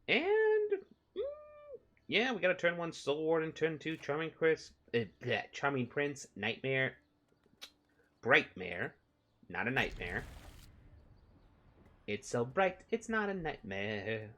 And yeah, we got a turn one Sword and turn two Charming Chris, Charming Prince, Nightmare, Brightmare, not a nightmare. It's so bright, it's not a nightmare.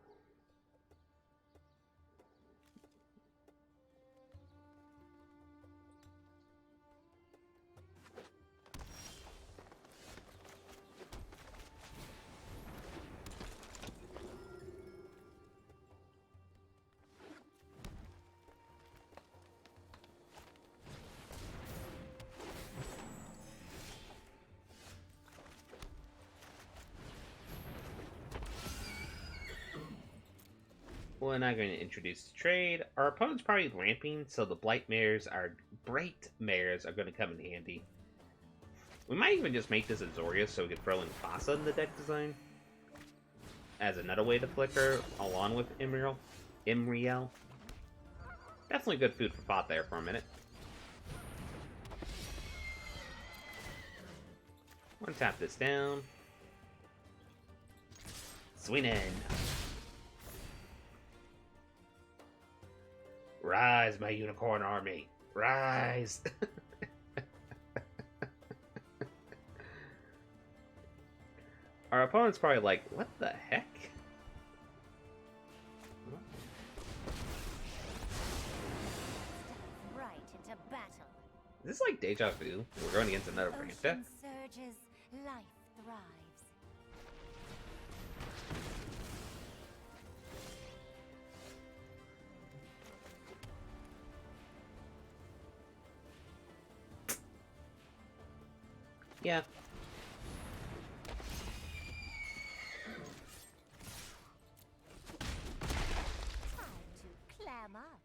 We're not going to introduce the trade. Our opponent's probably ramping, so the Bright Mares are going to come in handy. We might even just make this a Zoria so we can throw in Fasa in the deck design as another way to flicker along with Imriel. Definitely good food for thought there for a minute. I'm gonna tap this down. Swingin'. Rise, my unicorn army. Rise. Our opponent's probably like, what the heck? Right into battle. Is this like deja vu? We're going against another ramp deck? Ocean surges, life thrives. Yeah. Time to clam up.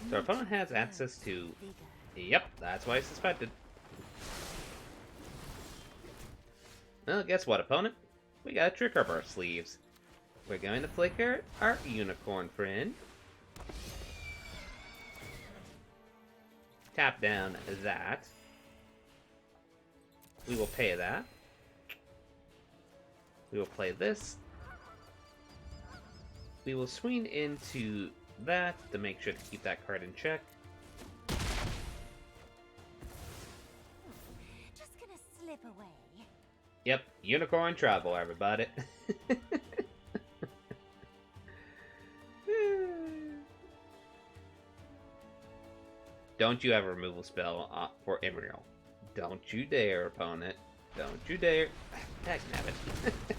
So our opponent has access to... Yep, that's what I suspected. Well, guess what, opponent? We got a trick up our sleeves. We're going to flicker our unicorn friend. Tap down that. We will pay that. We will play this. We will swing into that to make sure to keep that card in check. Just gonna slip away. Yep, unicorn travel, everybody. Don't you have a removal spell for Emerald. Don't you dare, opponent. Don't you dare. Dagnabbit.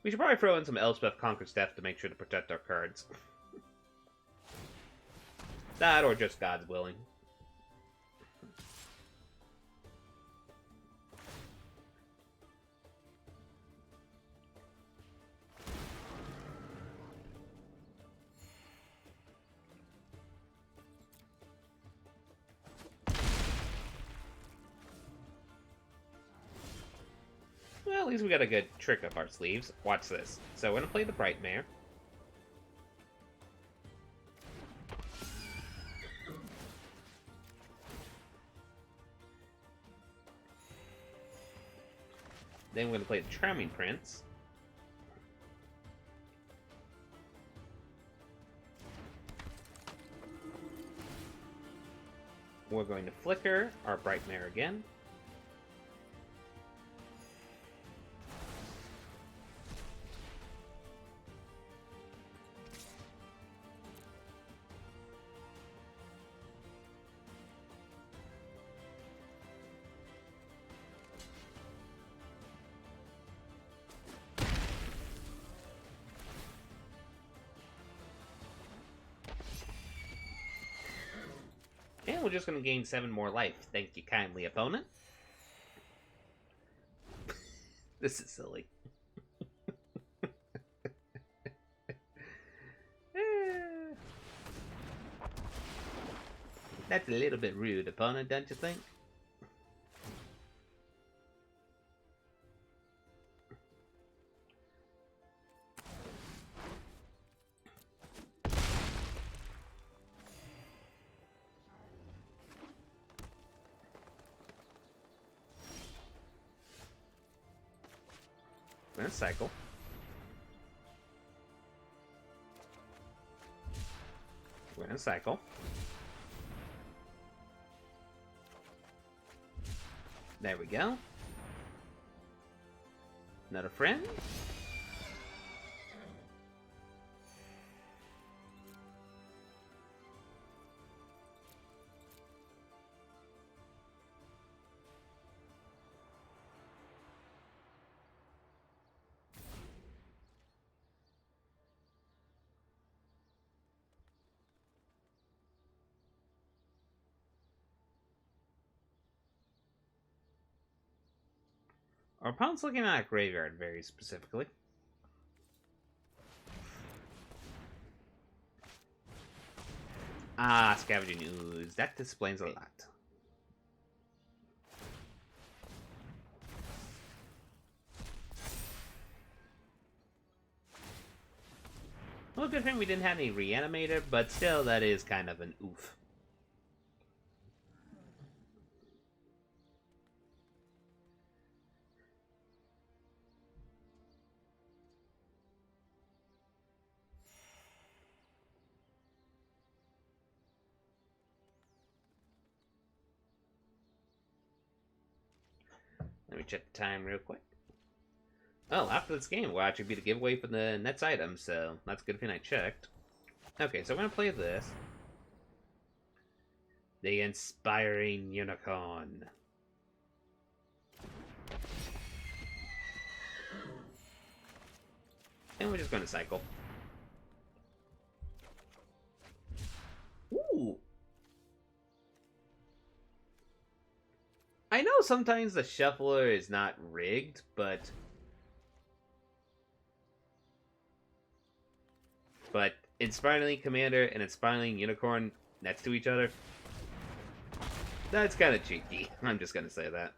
We should probably throw in some Elspeth Conquers Death to make sure to protect our cards. That or just God's willing. Well, at least we got a good trick up our sleeves. Watch this. So we're going to play the Brightmare. Then we're going to play the Charming Prince. We're going to flicker our Brightmare again. And we're just going to gain 7 more life. Thank you kindly, opponent. This is silly. That's a little bit rude, opponent, don't you think? We're gonna cycle. We're gonna cycle. There we go. Another friend. Our opponent's looking at a graveyard very specifically. Ah, Scavenging Ooze. That explains a lot. Well, good thing we didn't have any Reanimator, but still, that is kind of an oof. Let me check the time real quick. Oh, after this game, will actually be the giveaway for the next item, so that's a good thing I checked. Okay, so I'm going to play this. The Inspiring Unicorn. And we're just going to cycle. Ooh! I know sometimes the shuffler is not rigged, but Inspiring Commander and Inspiring Unicorn next to each other, that's kind of cheeky. I'm just gonna say that.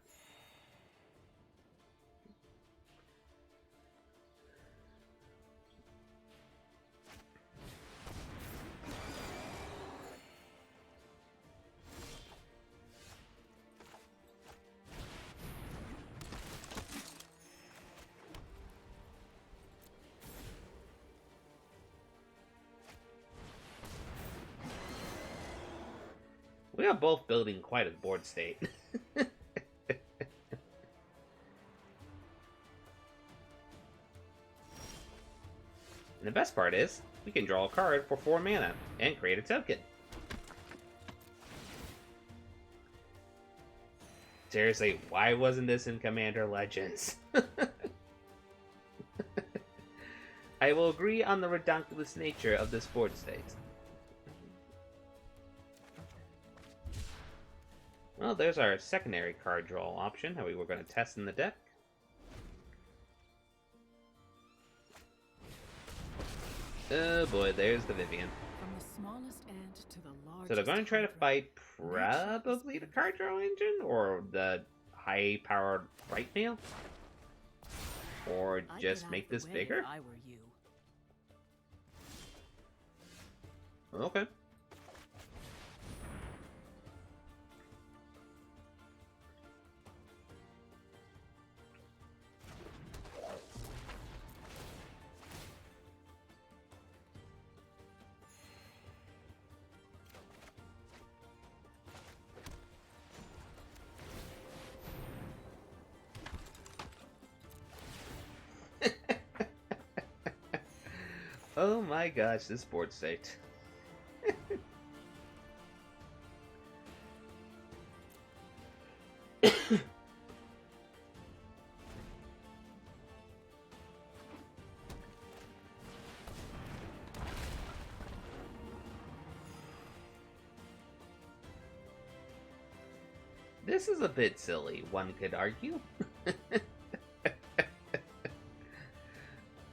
We are both building quite a board state. And the best part is, we can draw a card for 4 mana and create a token. Seriously, why wasn't this in Commander Legends? I will agree on the redonkulous nature of this board state. Well, there's our secondary card draw option that we were going to test in the deck. Oh boy, there's the Vivien. From the smallest ant to the largest. So they're going to try to fight probably the card draw engine or the high-powered right mail? Or just make this bigger? If I were you. Okay. Oh my gosh, this board state. This is a bit silly, one could argue.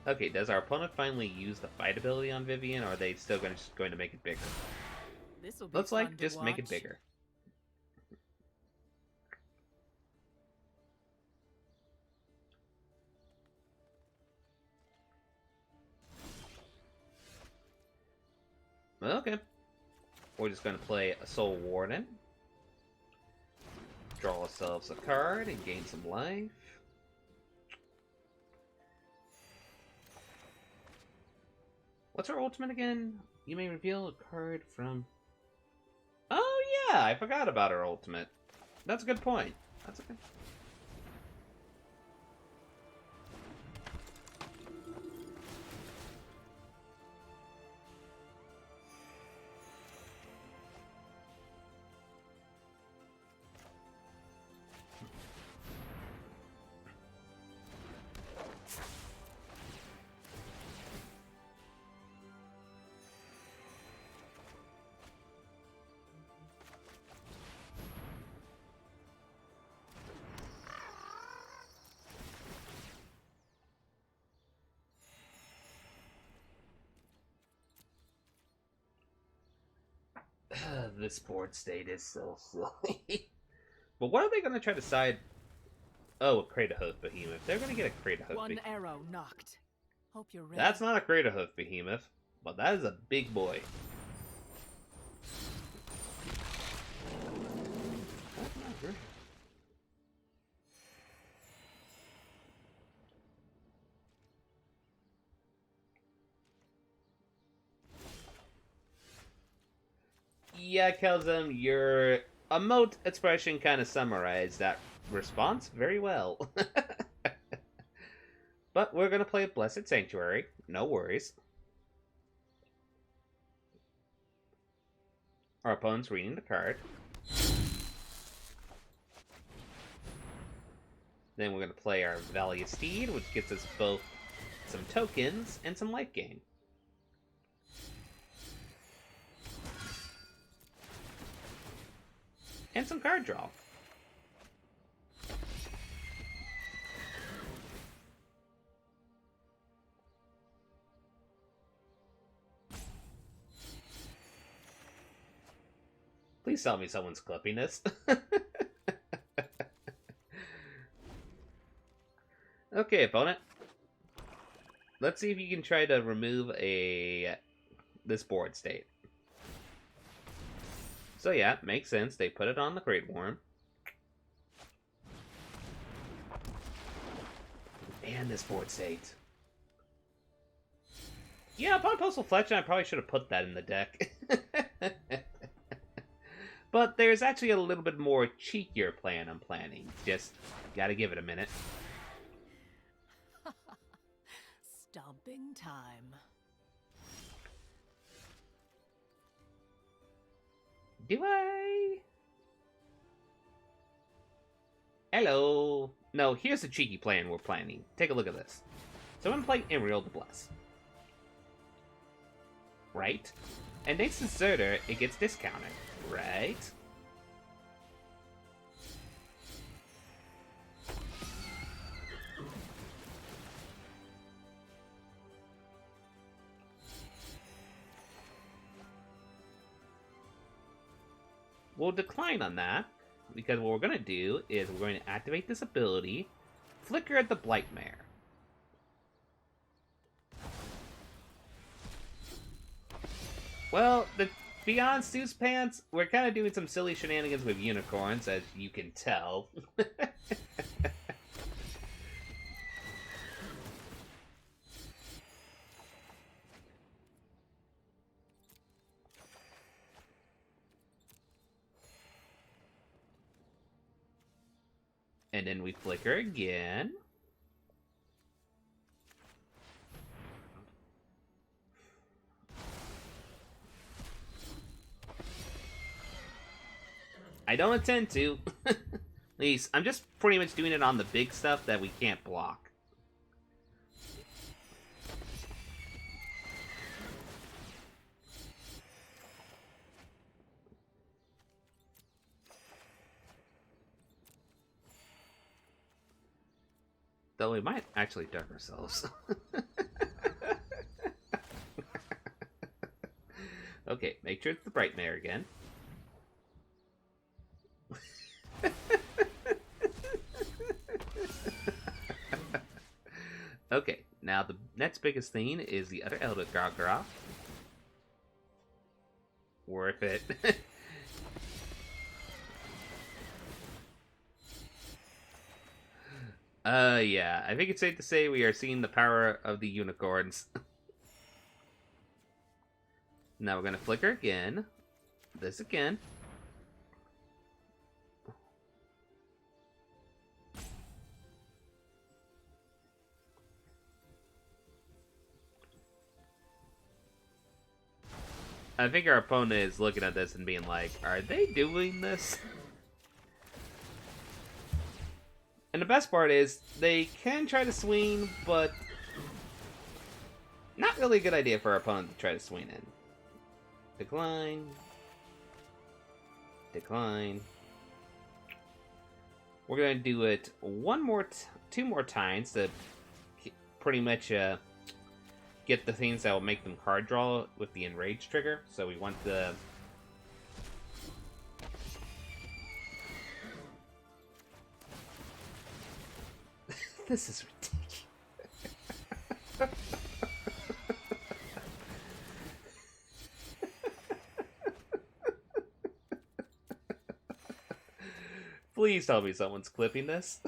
Okay, does our opponent finally use the fight ability on Vivien, or are they still just going to make it bigger? This'll be Looks fun like to just make it watch. bigger. Okay. We're just going to play a Soul Warden. Draw ourselves a card and gain some life. What's our ultimate again? You may reveal a card from... Oh, yeah, I forgot about our ultimate. That's a good point. That's a good... This board state is so silly. But what are they going to try to side? Oh, a Craterhoof Behemoth. They're going to get a Craterhoof One Behemoth. arrow knocked. Hope you're ready. That's not a Craterhoof Behemoth, but that is a big boy. Yeah, Kelzum, your emote expression kind of summarized that response very well. But we're going to play Blessed Sanctuary. No worries. Our opponent's reading the card. Then we're going to play our Valiant Steed, which gets us both some tokens and some life gain. And some card draw. Please tell me someone's clipping this. Okay, opponent. Let's see if you can try to remove this board state. So yeah, makes sense. They put it on the Great Worm. And this board state. Yeah, upon Postal Fletcher, I probably should have put that in the deck. But there's actually a little bit more cheekier plan I'm planning. Just gotta give it a minute. Stomping time. Do I? Hello. No, here's the cheeky plan we're planning. Take a look at this. So I'm playing Emerald to Bless. Right? And next to Zerter, it gets discounted. Right? We'll decline on that, because what we're going to do is we're going to activate this ability, Flicker at the Blightmare. Well, beyond Stu's Pants, we're kind of doing some silly shenanigans with unicorns, as you can tell. And then we flicker again. I don't intend to. At least, I'm just pretty much doing it on the big stuff that we can't block. Though we might actually duck ourselves. Okay, make sure it's the Brightmare again. Okay, now the next biggest thing is the other Elder Gargoyle. Worth it. Yeah, I think it's safe to say we are seeing the power of the unicorns. Now we're gonna flicker again. This again. I think our opponent is looking at this and being like, are they doing this? And the best part is, they can try to swing, but not really a good idea for our opponent to try to swing in. Decline. Decline. We're going to do it two more times to pretty much get the things that will make them card draw with the enrage trigger. So we want the... This is ridiculous. Please tell me someone's clipping this.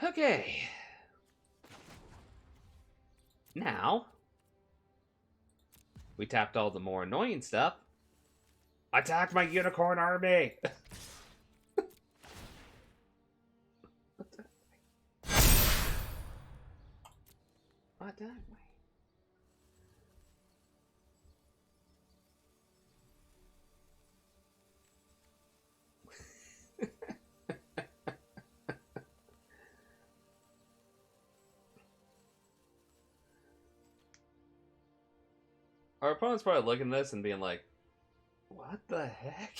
Okay. Now, we tapped all the more annoying stuff. Attack my unicorn army! Attack my... Our opponent's probably looking at this and being like, what the heck?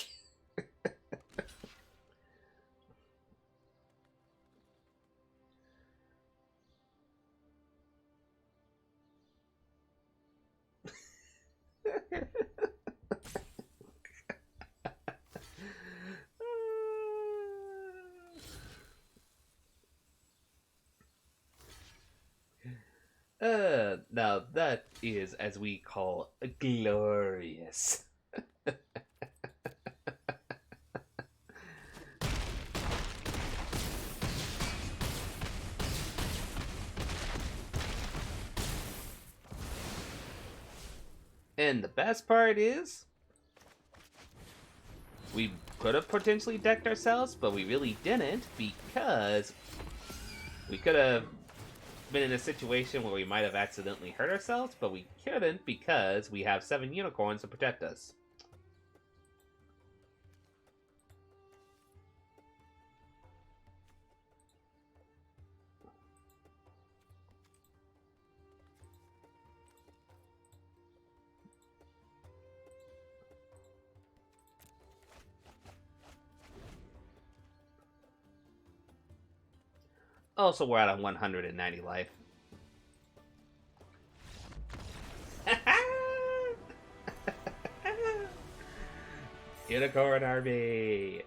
Now that is, as we call, glorious. And the best part is, we could have potentially decked ourselves, but we really didn't, because we could have been in a situation where we might have accidentally hurt ourselves, but we couldn't because we have 7 unicorns to protect us. Also, we're at a 190 life. Unicorn army!